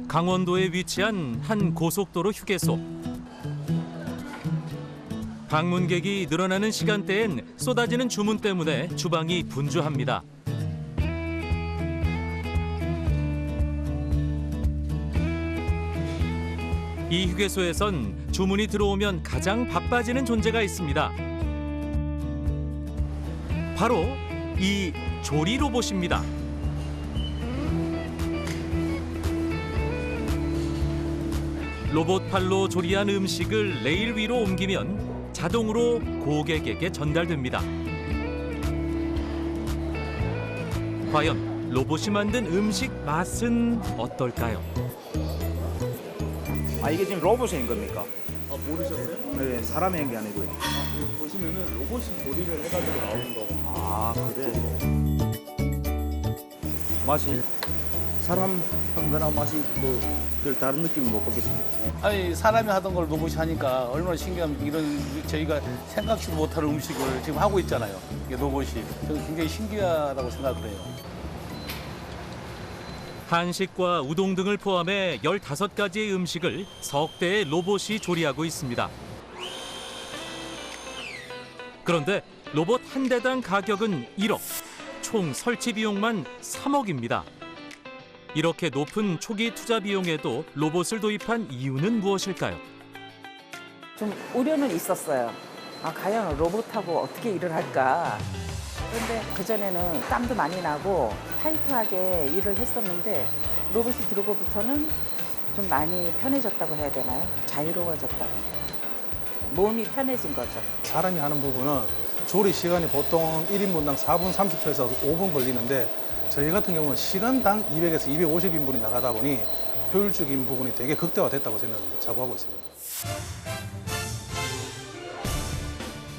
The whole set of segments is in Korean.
강원도에 위치한 한 고속도로 휴게소. 방문객이 늘어나는 시간대엔 쏟아지는 주문 때문에 주방이 분주합니다. 이 휴게소에선 주문이 들어오면 가장 바빠지는 존재가 있습니다. 바로 이 조리 로봇입니다. 로봇 팔로 조리한 음식을 레일 위로 옮기면 자동으로 고객에게 전달됩니다. 과연 로봇이 만든 음식 맛은 어떨까요? 아, 이게 지금 로봇인 겁니까? 아, 모르셨어요? 네, 사람이 한 게 아니고요. 보시면은 로봇이 조리를 해가지고 나오는 거. 아, 그래. 맛이 사람 한 거나 맛이 별 다른 느낌을 못 받겠습니다. 아니 사람이 하던 걸 로봇이 하니까 얼마나 신기하면 이런 저희가 생각지도 못하는 음식을 지금 하고 있잖아요. 이게 로봇이. 저는 굉장히 신기하다고 생각을 해요. 한식과 우동 등을 포함해 15가지의 음식을 석 대의 로봇이 조리하고 있습니다. 그런데 로봇 한 대당 가격은 1억, 총 설치 비용만 3억입니다. 이렇게 높은 초기 투자 비용에도 로봇을 도입한 이유는 무엇일까요? 좀 우려는 있었어요. 아, 과연 로봇하고 어떻게 일을 할까. 그런데 그전에는 땀도 많이 나고 타이트하게 일을 했었는데 로봇이 들어오고부터는 좀 많이 편해졌다고 해야 되나요? 자유로워졌다고. 몸이 편해진 거죠. 사람이 하는 부분은 조리 시간이 보통 1인분당 4분 30초에서 5분 걸리는데 저희 같은 경우는 시간당 200에서 250인분이 나가다 보니 효율적인 부분이 되게 극대화됐다고 저는 자부하고 있습니다.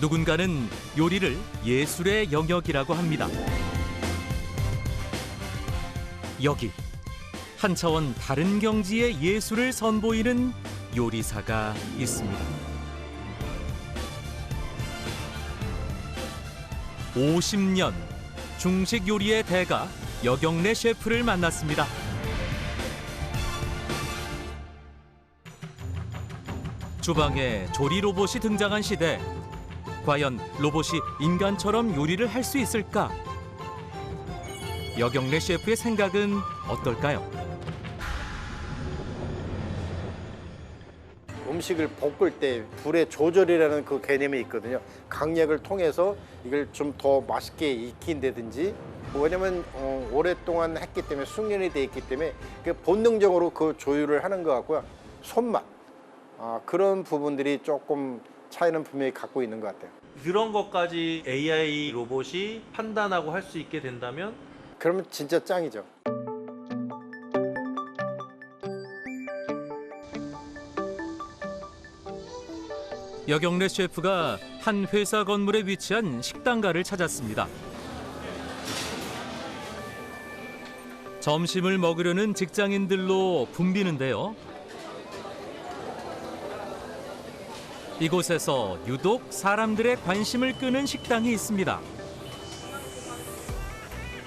누군가는 요리를 예술의 영역이라고 합니다. 여기 한 차원 다른 경지의 예술을 선보이는 요리사가 있습니다. 50년 중식 요리의 대가 여경래 셰프를 만났습니다. 주방에 조리 로봇이 등장한 시대. 과연 로봇이 인간처럼 요리를 할 수 있을까? 여경래 셰프의 생각은 어떨까요? 음식을 볶을 때 불의 조절이라는 그 개념이 있거든요. 강약을 통해서 이걸 좀 더 맛있게 익힌다든지, 왜냐면 오랫동안 했기 때문에 숙련이 돼 있기 때문에 그 본능적으로 그 조율을 하는 것 같고요. 손맛, 그런 부분들이 조금 차이는 분명히 갖고 있는 것 같아요. 그런 것까지 AI 로봇이 판단하고 할 수 있게 된다면 그러면 진짜 짱이죠. 여경래 셰프가 한 회사 건물에 위치한 식당가를 찾았습니다. 점심을 먹으려는 직장인들로 붐비는데요. 이곳에서 유독 사람들의 관심을 끄는 식당이 있습니다.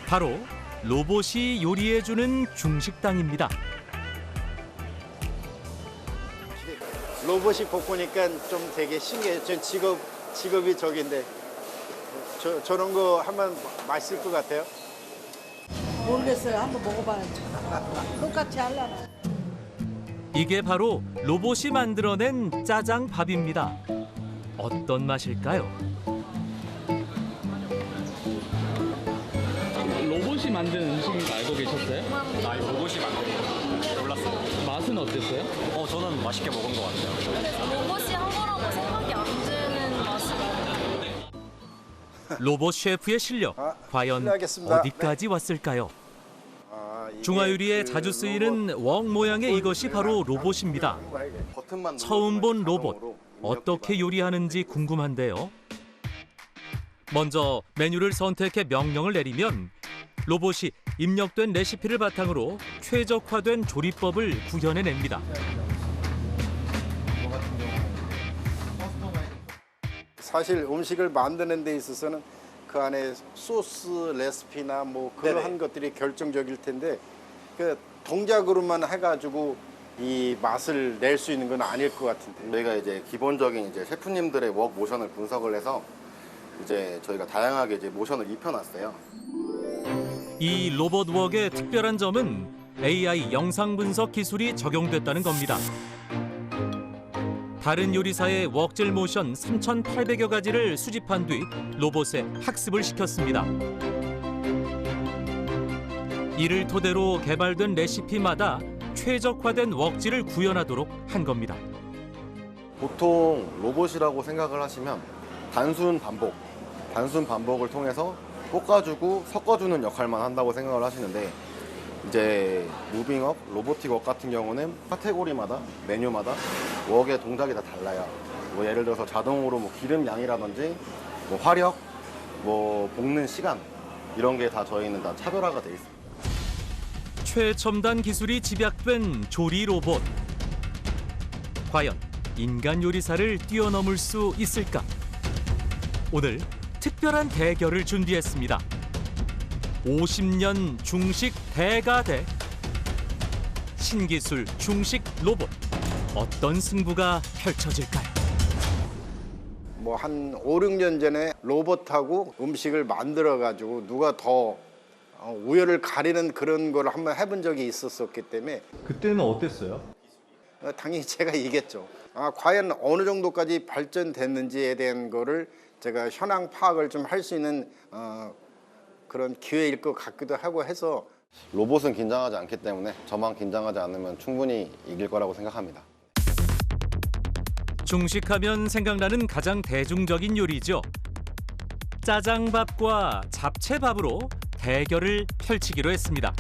바로 로봇이 요리해주는 중식당입니다. 로봇이 볶으니까 좀 되게 신기해요. 전 직업이 저긴데 저런 거 하면 맛있을 것 같아요. 모르겠어요. 한번 먹어봐야죠. 똑같이 하려나. 이게 바로 로봇이 만들어낸 짜장밥입니다. 어떤 맛일까요? 로봇이 만든 음식인 거 알고 계셨어요? 아, 로봇이 만든 거 몰랐어요. 맛은 어땠어요? 저는 맛있게 먹은 것 같아요. 로봇이 한 거라고 생각이 안 드는 맛이거든요. 로봇 셰프의 실력, 과연 실례하겠습니다. 어디까지 왔을까요? 이게 중화요리에 자주 쓰이는 웡 모양의 이것이 바로 로봇입니다. 처음 본 로봇, 어떻게 요리하는지 궁금한데요. 먼저 메뉴를 선택해 명령을 내리면 로봇이 입력된 레시피를 바탕으로 최적화된 조리법을 구현해냅니다. 사실 음식을 만드는 데 있어서는 그 안에 소스 레시피나 뭐 그러한 것들이 결정적일 텐데 그 동작으로만 해가지고 이 맛을 낼 수 있는 건 아닐 것 같은데. 저희가 이제 기본적인 이제 셰프님들의 웍 모션을 분석을 해서 이제 저희가 다양하게 이제 모션을 입혀놨어요. 이 로봇 웍의 특별한 점은 AI 영상 분석 기술이 적용됐다는 겁니다. 다른 요리사의 웍질 모션 3,800여 가지를 수집한 뒤 로봇에 학습을 시켰습니다. 이를 토대로 개발된 레시피마다 최적화된 웍질을 구현하도록 한 겁니다. 보통 로봇이라고 생각을 하시면 단순 반복을 통해서 볶아주고 섞어주는 역할만 한다고 생각을 하시는데 이제 무빙웍, 로보틱웍 같은 경우는 카테고리마다 메뉴마다 웍의 동작이 다 달라요. 뭐 예를 들어서 자동으로 뭐 기름 양이라든지 뭐 화력, 뭐 볶는 시간 이런 게 다 저희는 다 차별화가 돼 있습니다. 최첨단 기술이 집약된 조리 로봇. 과연 인간 요리사를 뛰어넘을 수 있을까? 오늘 특별한 대결을 준비했습니다. 50년 중식 대가대. 신기술 중식 로봇. 어떤 승부가 펼쳐질까요? 뭐 한 5, 6년 전에 로봇하고 음식을 만들어가지고 누가 더 우열을 가리는 그런 걸 한번 해본 적이 있었기 때문에 그때는 어땠어요? 당연히 제가 이겼죠. 과연 어느 정도까지 발전됐는지에 대한 거를 제가 현황 파악을 좀 할 수 있는 그런 기회일 것 같기도 하고 해서. 로봇은 긴장하지 않기 때문에 저만 긴장하지 않으면 충분히 이길 거라고 생각합니다. 중식하면 생각나는 가장 대중적인 요리죠. 짜장밥과 잡채밥으로 대결을 펼치기로 했습니다.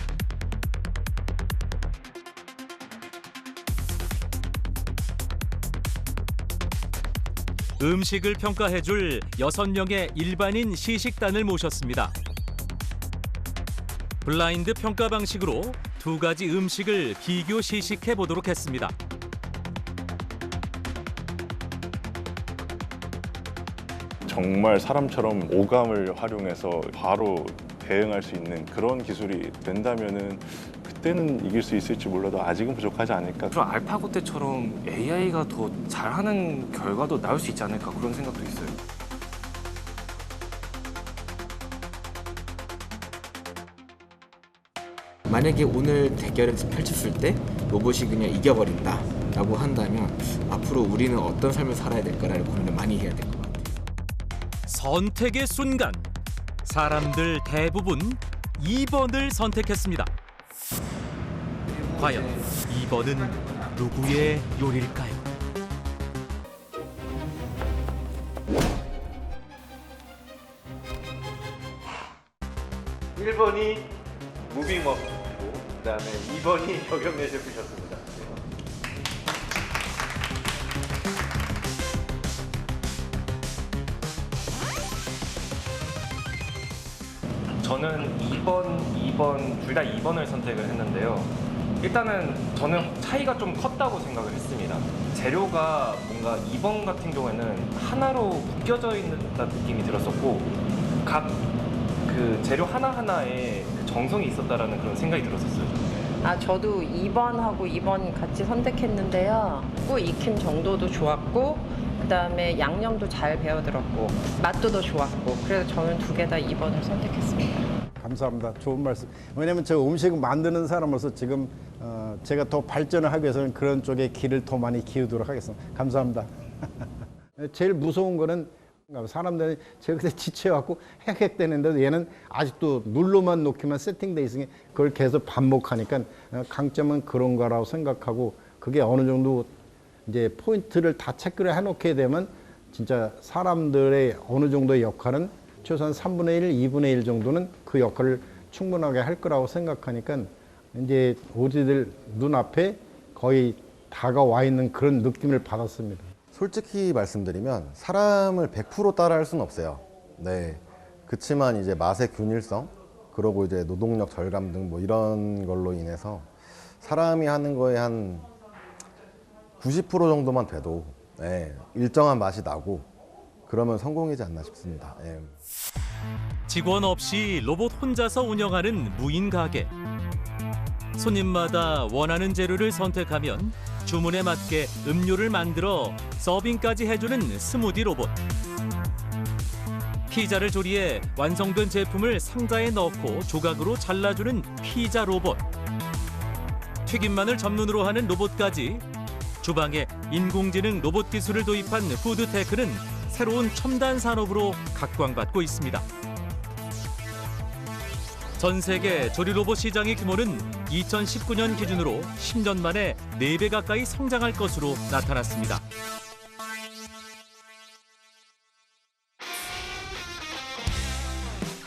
음식을 평가해줄 6명의 일반인 시식단을 모셨습니다. 블라인드 평가 방식으로 2가지 음식을 비교 시식해 보도록 했습니다. 정말 사람처럼 오감을 활용해서 바로 대응할 수 있는 그런 기술이 된다면은 그때는 이길 수 있을지 몰라도 아직은 부족하지 않을까. 그럼 알파고 때처럼 AI가 더 잘하는 결과도 나올 수 있지 않을까 그런 생각도 있어요. 만약에 오늘 대결을 펼쳤을 때 로봇이 그냥 이겨버린다 라고 한다면 앞으로 우리는 어떤 삶을 살아야 될까라는 고민을 많이 해야 될 것 같아요. 선택의 순간, 사람들 대부분 2번을 선택했습니다. 과연 2번은 누구의 요리일까요? (1번이) 무빙웍이고 그다음에 (2번이) 격영래 셰프셨습니다. 저는 2번 둘 다 2번을 선택을 했는데요. 일단은 저는 차이가 좀 컸다고 생각을 했습니다. 재료가 뭔가 2번 같은 경우에는 하나로 묶여져 있는 느낌이 들었었고 각 그 재료 하나하나에 그 정성이 있었다라는 그런 생각이 들었었어요. 저도 2번하고 2번 같이 선택했는데요. 고 익힘 정도도 좋았고 그다음에 양념도 잘 배어들었고 맛도 더 좋았고 그래서 저는 2개 다 2번을 선택했습니다. 감사합니다. 좋은 말씀. 왜냐면 저 음식 만드는 사람으로서 지금 제가 더 발전을 하기 위해서는 그런 쪽에 길을 더 많이 기울도록 하겠습니다. 감사합니다. 제일 무서운 거는 사람들이 제가 그때 지쳐갖고 헥헥대는데도 얘는 아직도 눌러만 놓기만 세팅돼 있으니 그걸 계속 반복하니까 강점은 그런 거라고 생각하고 그게 어느 정도 이제 포인트를 다 체크를 해놓게 되면 진짜 사람들의 어느 정도의 역할은 최소한 3분의 1, 2분의 1 정도는 그 역할을 충분하게 할 거라고 생각하니까 이제 우리들 눈앞에 거의 다가와 있는 그런 느낌을 받았습니다. 솔직히 말씀드리면 사람을 100% 따라할 수는 없어요. 네. 그치만 이제 맛의 균일성, 그리고 이제 노동력 절감 등 뭐 이런 걸로 인해서 사람이 하는 거에 한 90% 정도만 돼도 일정한 맛이 나고 그러면 성공이지 않나 싶습니다. 직원 없이 로봇 혼자서 운영하는 무인 가게. 손님마다 원하는 재료를 선택하면 주문에 맞게 음료를 만들어 서빙까지 해주는 스무디 로봇. 피자를 조리해 완성된 제품을 상자에 넣고 조각으로 잘라주는 피자 로봇. 튀김만을 전문으로 하는 로봇까지 주방에 인공지능 로봇 기술을 도입한 푸드테크는 새로운 첨단 산업으로 각광받고 있습니다. 전 세계 조리 로봇 시장의 규모는 2019년 기준으로 10년 만에 4배 가까이 성장할 것으로 나타났습니다.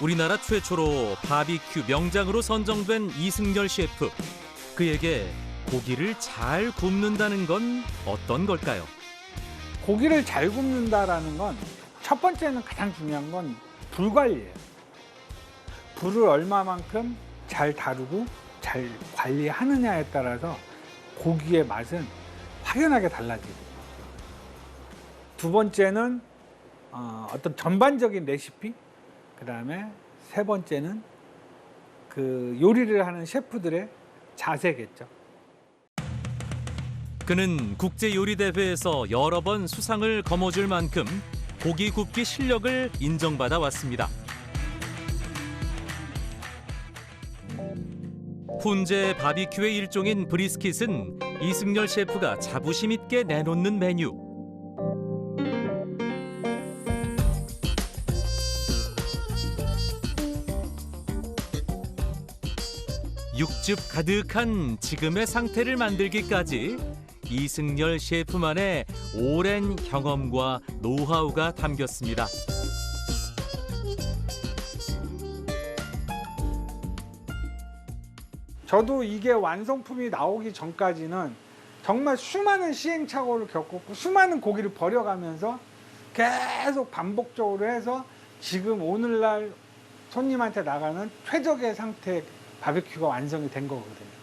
우리나라 최초로 바비큐 명장으로 선정된 이승열 셰프. 그에게 고기를 잘 굽는다는 건 어떤 걸까요? 고기를 잘 굽는다라는 건 첫 번째는 가장 중요한 건 불 관리예요. 불을 얼마만큼 잘 다루고 잘 관리하느냐에 따라서 고기의 맛은 확연하게 달라지고, 두 번째는 어떤 전반적인 레시피, 그 다음에 세 번째는 그 요리를 하는 셰프들의 자세겠죠. 그는 국제요리대회에서 여러 번 수상을 거머쥘 만큼 고기 굽기 실력을 인정받아 왔습니다. 훈제 바비큐의 일종인 브리스킷은 이승열 셰프가 자부심 있게 내놓는 메뉴. 육즙 가득한 지금의 상태를 만들기까지 이승열 셰프만의 오랜 경험과 노하우가 담겼습니다. 저도 이게 완성품이 나오기 전까지는 정말 수많은 시행착오를 겪었고 수많은 고기를 버려가면서 계속 반복적으로 해서 지금 오늘날 손님한테 나가는 최적의 상태의 바비큐가 완성이 된 거거든요.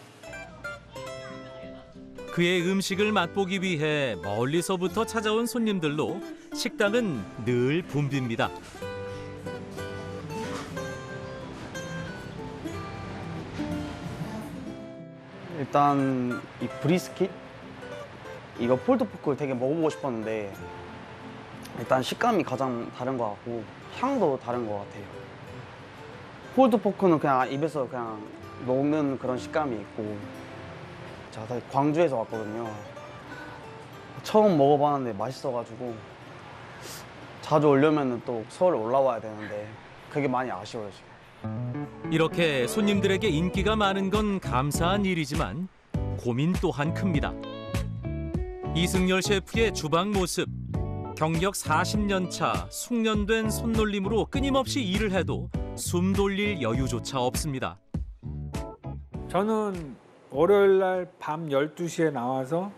그의 음식을 맛보기 위해 멀리서부터 찾아온 손님들로 식당은 늘 붐빕니다. 일단 이 브리스킷 이거 폴드 포크 되게 먹어보고 싶었는데 일단 식감이 가장 다른 것 같고 향도 다른 것 같아요. 폴드 포크는 그냥 입에서 그냥 녹는 그런 식감이 있고, 제가 사실 광주에서 왔거든요. 처음 먹어봤는데 맛있어가지고 자주 오려면 또 서울 올라와야 되는데 그게 많이 아쉬워요 지금. 이렇게 손님들에게 인기가 많은 건 감사한 일이지만 고민 또한 큽니다. 이승열 셰프의 주방 모습. 경력 40년 차 숙련된 손놀림으로 끊임없이 일을 해도 숨 돌릴 여유조차 없습니다. 저는 월요일 날 밤 12시에 나와서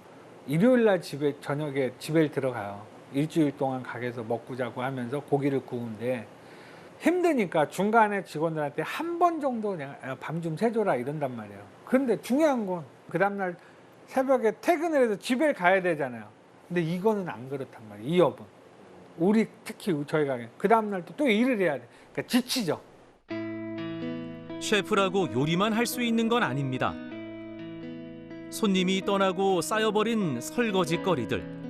일요일 날 저녁에 집에 들어가요. 일주일 동안 가게에서 먹고 자고 하면서 고기를 구우는데 힘드니까 중간에 직원들한테 한 번 정도 밤 좀 새줘라 이런단 말이에요. 그런데 중요한 건 그 다음날 새벽에 퇴근을 해서 집에 가야 되잖아요. 근데 이거는 안 그렇단 말이에요. 이 업은. 우리 특히 저희 가게 그 다음날 또 일을 해야 돼. 그러니까 지치죠. 셰프라고 요리만 할 수 있는 건 아닙니다. 손님이 떠나고 쌓여버린 설거지거리들.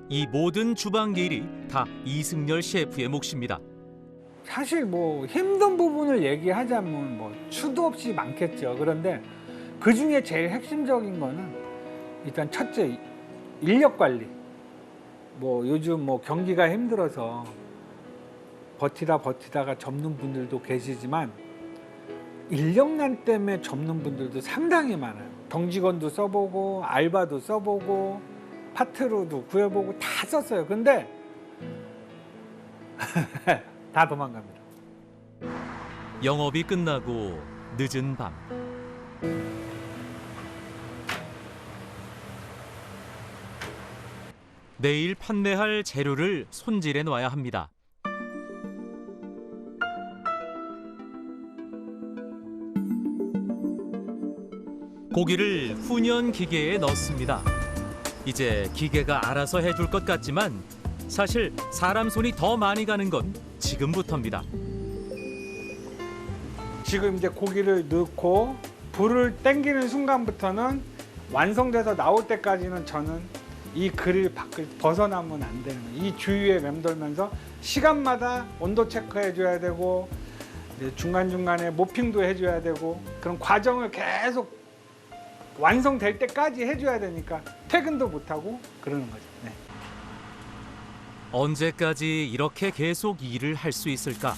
이 모든 주방 일이 다 이승열 셰프의 몫입니다. 사실 뭐 힘든 부분을 얘기하자면 뭐 수도 없이 많겠죠. 그런데 그 중에 제일 핵심적인 거는 일단 첫째 인력 관리. 뭐 요즘 뭐 경기가 힘들어서 버티다가 접는 분들도 계시지만 인력난 때문에 접는 분들도 상당히 많아요. 정직원도 써보고 알바도 써보고 파트로도 구해보고 다 썼어요. 근데 다 도망갑니다. 영업이 끝나고 늦은 밤. 내일 판매할 재료를 손질해 놔야 합니다. 고기를 훈연 기계에 넣습니다. 이제 기계가 알아서 해줄 것 같지만 사실 사람 손이 더 많이 가는 건 지금부터입니다. 지금 이제 고기를 넣고 불을 땡기는 순간부터는 완성돼서 나올 때까지는 저는 이 그릴 밖을 벗어나면 안 되는 거예요. 이 주위에 맴돌면서 시간마다 온도 체크해줘야 되고 이제 중간중간에 모핑도 해줘야 되고 그런 과정을 계속 완성될 때까지 해줘야 되니까 퇴근도 못하고 그러는 거죠. 네. 언제까지 이렇게 계속 일을 할 수 있을까?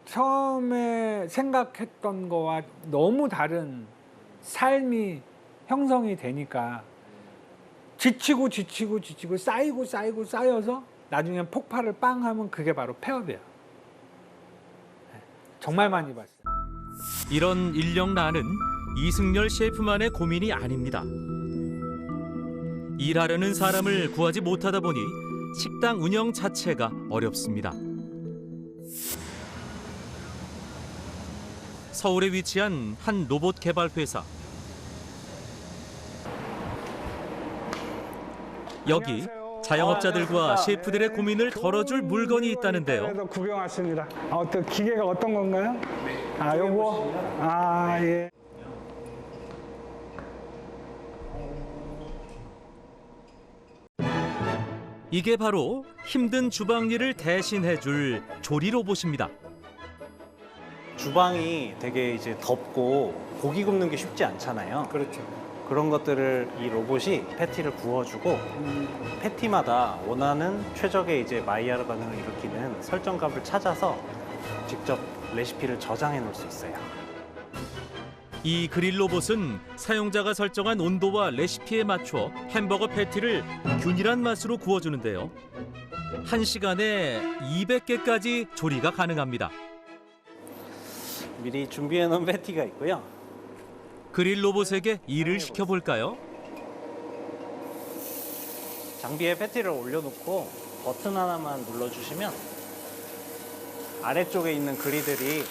처음에 생각했던 거와 너무 다른 삶이 형성이 되니까 지치고 쌓여서 나중에 폭발을 빵 하면 그게 바로 폐업이에요. 정말 많이 봤어요. 이런 인력난은 이승열 셰프만의 고민이 아닙니다. 일하려는 사람을 구하지 못하다 보니 식당 운영 자체가 어렵습니다. 서울에 위치한 한 로봇 개발 회사. 여기 자영업자들과 셰프들의 고민을 덜어줄 물건이 있다는데요. 그래도 구경 왔습니다. 어떤 기계가 어떤 건가요? 아, 요거. 아, 예. 이게 바로 힘든 주방 일을 대신해줄 조리 로봇입니다. 주방이 되게 이제 덥고 고기 굽는 게 쉽지 않잖아요. 그렇죠. 그런 것들을 이 로봇이 패티를 구워주고 패티마다 원하는 최적의 이제 마이야르 반응을 일으키는 설정값을 찾아서 직접 레시피를 저장해 놓을 수 있어요. 이 그릴 로봇은 사용자가 설정한 온도와 레시피에 맞춰 햄버거 패티를 균일한 맛으로 구워주는데요. 1시간에 200개까지 조리가 가능합니다. 미리 준비해 놓은 패티가 있고요. 그릴 로봇에게 일을 시켜볼까요? 장비에 패티를 올려놓고 버튼 하나만 눌러주시면 아래쪽에 있는 그리들이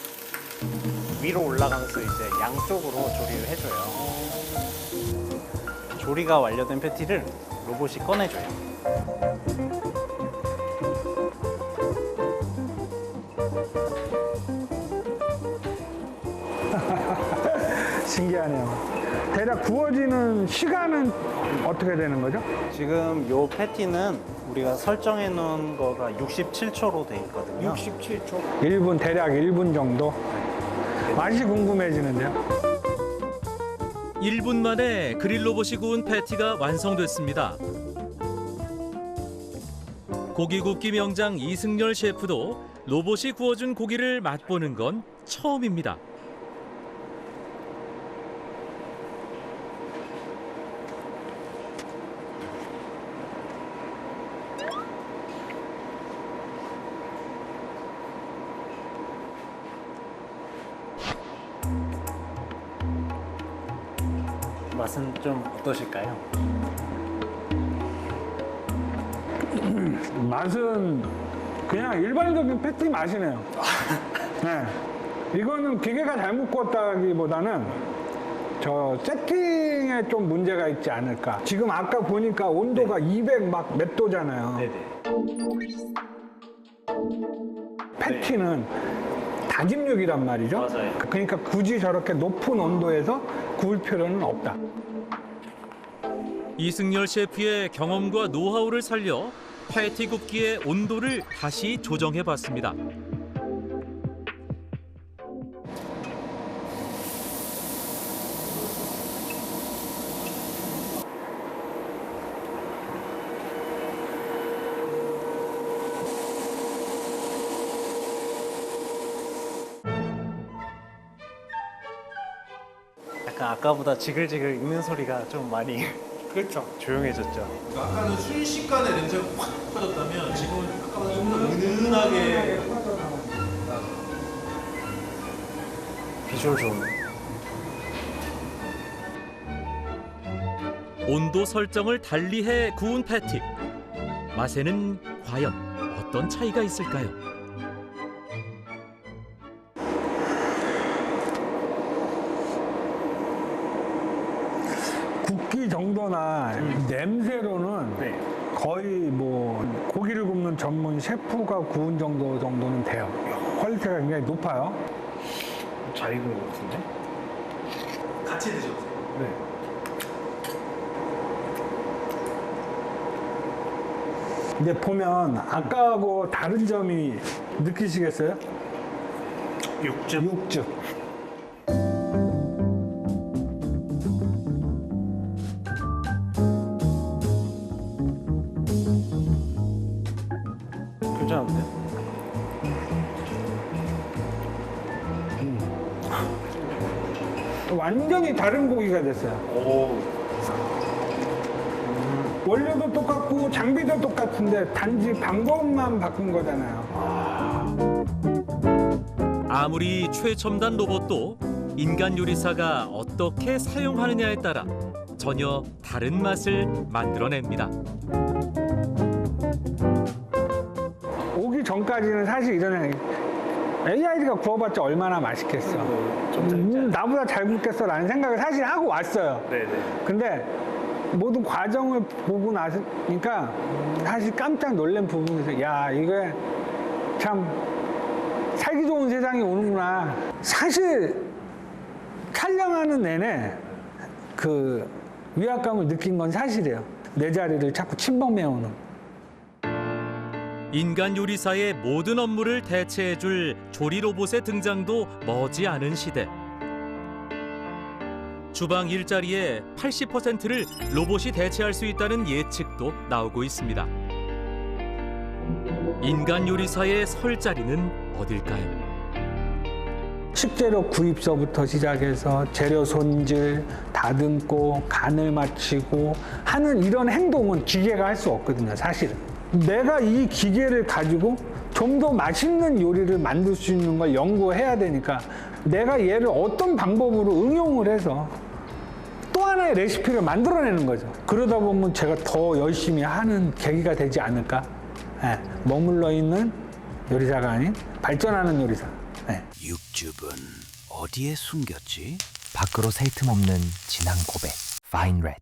위로 올라가면서 이제 양쪽으로 조리를 해줘요. 조리가 완료된 패티를 로봇이 꺼내줘요. 신기하네요. 대략 구워지는 시간은 어떻게 되는 거죠? 지금 요 패티는 우리가 설정해 놓은 거가 67초로 돼 있거든요. 67초? 1분, 대략 1분 정도? 맛이 궁금해지는데요. 1분 만에 그릴 로봇이 구운 패티가 완성됐습니다. 고기 굽기 명장 이승열 셰프도 로봇이 구워준 고기를 맛보는 건 처음입니다. 맛은 좀 어떠실까요? 맛은 그냥 일반적인 패티 맛이네요. 네. 이거는 기계가 잘못 구웠다기보다는 저 세팅에 좀 문제가 있지 않을까. 지금 아까 보니까 온도가 200 막 몇 도잖아요. 패티는 다짐육이란 말이죠. 맞아요. 그러니까 굳이 저렇게 높은 온도에서 구울 필요는 없다. 이승열 셰프의 경험과 노하우를 살려 패티 굽기의 온도를 다시 조정해봤습니다. 약간 아까보다 지글지글 익는 소리가 좀 많이 그렇죠. 조용해졌죠. 아까는 순식간에 냄새가 확 퍼졌다면 지금은 아까보다 좀 더 은은하게 비주얼 좋은. 온도 설정을 달리해 구운 패티. 맛에는 과연 어떤 차이가 있을까요? 굽기 정도나 냄새로는 거의 뭐 고기를 굽는 구운 전문 셰프가 구운 정도는 돼요. 퀄리티가 굉장히 높아요. 잘 익은 것 같은데? 같이 드셔보세요. 네. 근데 보면 아까하고 다른 점이 느끼시겠어요? 육즙. 괜찮은데요? 완전히 다른 고기가 됐어요. 원료도 똑같고 장비도 똑같은데 단지 방법만 바꾼 거잖아요. 아무리 최첨단 로봇도 인간 요리사가 어떻게 사용하느냐에 따라 전혀 다른 맛을 만들어냅니다. 오기 전까지는 사실 이런 AI가 구워봤자 얼마나 맛있겠어. 나보다 잘 굽겠어 라는 생각을 사실 하고 왔어요. 네네. 근데 모든 과정을 보고 나니까 사실 깜짝 놀란 부분에서 야 이게 참 살기 좋은 세상이 오는구나. 사실 촬영하는 내내 그 위압감을 느낀 건 사실이에요. 내 자리를 자꾸 침범해오는. 인간 요리사의 모든 업무를 대체해줄 조리 로봇의 등장도 머지않은 시대. 주방 일자리의 80%를 로봇이 대체할 수 있다는 예측도 나오고 있습니다. 인간 요리사의 설 자리는 어딜까요? 식재료 구입서부터 시작해서 재료 손질, 다듬고, 간을 맞추고 하는 이런 행동은 기계가 할 수 없거든요, 사실은. 내가 이 기계를 가지고 좀 더 맛있는 요리를 만들 수 있는 걸 연구해야 되니까 내가 얘를 어떤 방법으로 응용을 해서 또 하나의 레시피를 만들어내는 거죠. 그러다 보면 제가 더 열심히 하는 계기가 되지 않을까? 네, 머물러 있는 요리사가 아닌 발전하는 요리사. 네. 육즙은 어디에 숨겼지? 밖으로 새 틈 없는 진한 고백. 파인 레드.